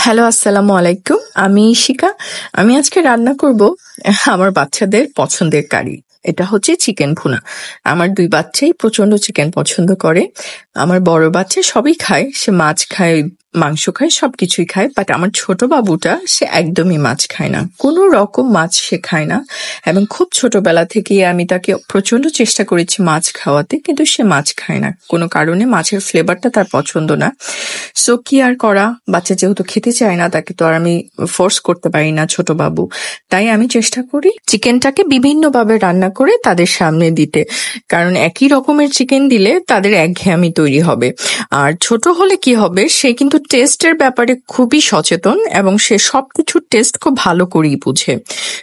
Hello, আসসালামু আলাইকুম। আমি ইশিকা। আমি আজকে রান্না করব আমার বাচ্চাদের পছন্দের কারি। এটা হচ্ছে চিকেন ভুনা। আমার 2 বাচ্চাই প্রচন্ড চিকেন পছন্দ করে। আমার বড় বাচ্চা সবই খায়, সে মাছ খায়, মাংস খায়, সবকিছুই খায়। বাট আমার ছোট বাবুটা সে একদমই মাছ খায় না, কোনো রকম মাছ সে খায় না। এবং খুব ছোটবেলা থেকেই আমি তাকে প্রচন্ড চেষ্টা করেছি মাছ খাওয়াতে, কিন্তু সে মাছ খায় না, কোনো কারণে মাছের ফ্লেভারটা তার পছন্দ না। সো কি আর করা, বাচ্চা যেহেতু খেতে চায় না তাকে তো আর আমি ফোর্স করতে পারি না, ছোট বাবু। তাই আমি চেষ্টা করি চিকেনটাকে বিভিন্নভাবে রান্না করে তাদের সামনে দিতে, কারণ একই রকমের চিকেন দিলে তাদের একঘেয়েমি তৈরি হবে। আর ছোট হলে কি হবে, সে কিন্তু টেস্টের ব্যাপারে খুবই সচেতন এবং সে সবকিছুর টেস্ট খুব ভালো করেই বুঝে।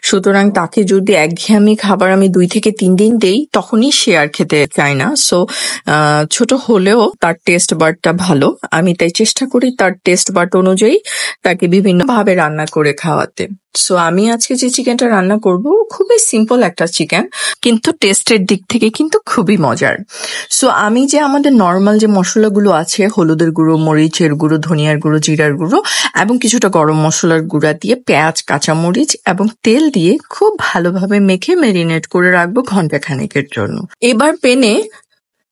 সুতরাং তাকে যদি একঘেয়েমি খাবার আমি 2 থেকে 3 দিন দেই, তখনই সে আর খেতে চায় না। সো ছোট হলেও তার টেস্ট বারটা ভালো, আমি তাই চেষ্টা করি তার টেস্ট বাট অনুযায়ী তাকে বিভিন্ন ভাবে রান্না করে খাওয়াতে। সো আমি আজকে যে চিকেনটা রান্না করব খুবই সিম্পল একটা চিকেন, কিন্তু টেস্টের দিক থেকে কিন্তু খুবই মজার। সো আমি যে আমাদের নর্মাল যে মশলাগুলো আছে, হলুদের গুঁড়ো, মরিচের গুঁড়ো, ধনিয়ার গুঁড়ো, জিরার গুঁড়ো এবং কিছুটা গরম মশলার গুঁড়া দিয়ে পেঁয়াজ, কাঁচামরিচ এবং তেল দিয়ে খুব ভালোভাবে মেখে ম্যারিনেট করে রাখবো ঘন্টাখানেকের জন্য। এবার প্যানে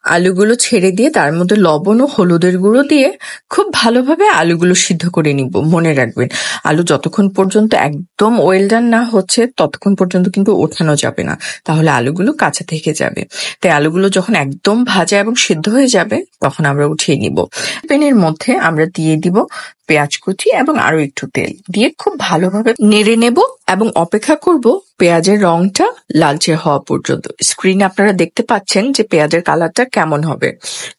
আলুগুলো ছেড়ে দিয়ে তার মধ্যে লবণ ও হলুদের গুঁড়ো দিয়ে খুব ভালোভাবে আলুগুলো সিদ্ধ করে নিব। মনে রাখবেন, আলু যতক্ষণ পর্যন্ত একদম ওয়েল ডান না হচ্ছে ততক্ষণ পর্যন্ত কিন্তু ওঠানো যাবে না, তাহলে আলুগুলো কাঁচা থেকে যাবে। তাই আলুগুলো যখন একদম ভাজা এবং সিদ্ধ হয়ে যাবে তখন আমরা উঠিয়ে নিব। প্যানের মধ্যে আমরা দিয়ে দিব পেঁয়াজ কুচি এবং আরো একটু তেল দিয়ে খুব ভালোভাবে নেড়ে নেব এবং অপেক্ষা করব পেঁয়াজের রংটা লালচে হওয়া পর্যন্ত। স্ক্রিনে আপনারা দেখতে পাচ্ছেন যে পেঁয়াজের কালারটা কেমন হবে।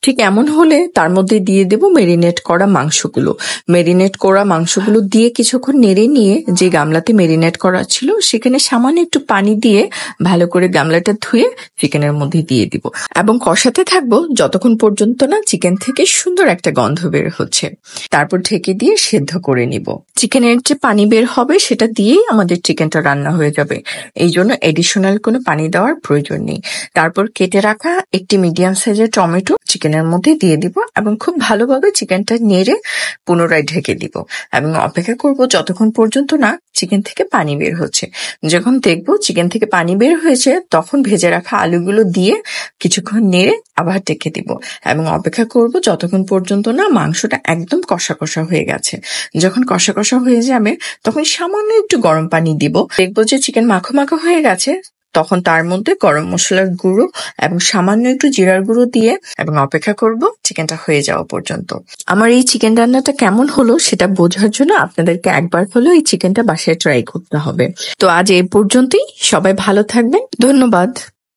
ঠিক এমন হলে তার মধ্যে দিয়ে দেব মেরিনেট করা মাংসগুলো। মেরিনেট করা মাংসগুলো দিয়ে কিছুক্ষণ নেড়ে নিয়ে যে গামলাতে মেরিনেট করা ছিল সেখানে সামান্য একটু পানি দিয়ে ভালো করে গামলাটা ধুয়ে চিকেনের মধ্যে দিয়ে দিব এবং কষাতে থাকবো যতক্ষণ পর্যন্ত না চিকেন থেকে সুন্দর একটা গন্ধ বের হচ্ছে। তারপর ঢেকে দিয়ে সেদ্ধ করে নিব। চিকেনের যে পানি বের হবে সেটা দিয়েই আমাদের চিকেনটা রান্না হয়ে যাবে, এই জন্য এডিশনাল কোনো পানি দেওয়ার প্রয়োজন নেই। তারপর কেটে রাখা একটি মিডিয়াম সাইজের টমেটো চিকেনের মধ্যে দিয়ে দিব এবং খুব ভালোভাবে চিকেনটা নেড়ে পুনরায় ঢেকে দিব এবং অপেক্ষা করব যতক্ষণ পর্যন্ত না চিকেন থেকে পানি বের হচ্ছে। যখন দেখবো চিকেন থেকে পানি বের হয়েছে তখন ভেজে রাখা আলুগুলো দিয়ে কিছুক্ষণ নেড়ে আবার ঢেকে দিব এবং অপেক্ষা করব যতক্ষণ পর্যন্ত না মাংসটা একদম কষা কষা হয়ে গেছে। যখন কষা কষা হয়ে যাবে তখন সামান্য একটু গরম পানি দিব। দেখবো যে চিকেন মাখো মাখো হয়ে গেছে, তখন তার মধ্যে গরম মশলার গুঁড়ো এবং সামান্য একটু জিরার গুঁড়ো দিয়ে এবং অপেক্ষা করব চিকেনটা হয়ে যাওয়া পর্যন্ত। আমার এই চিকেন রান্নাটা কেমন হলো সেটা বোঝার জন্য আপনাদেরকে একবার হলেও এই চিকেনটা বাসায় ট্রাই করতে হবে। তো আজ এই পর্যন্তই, সবাই ভালো থাকবেন, ধন্যবাদ।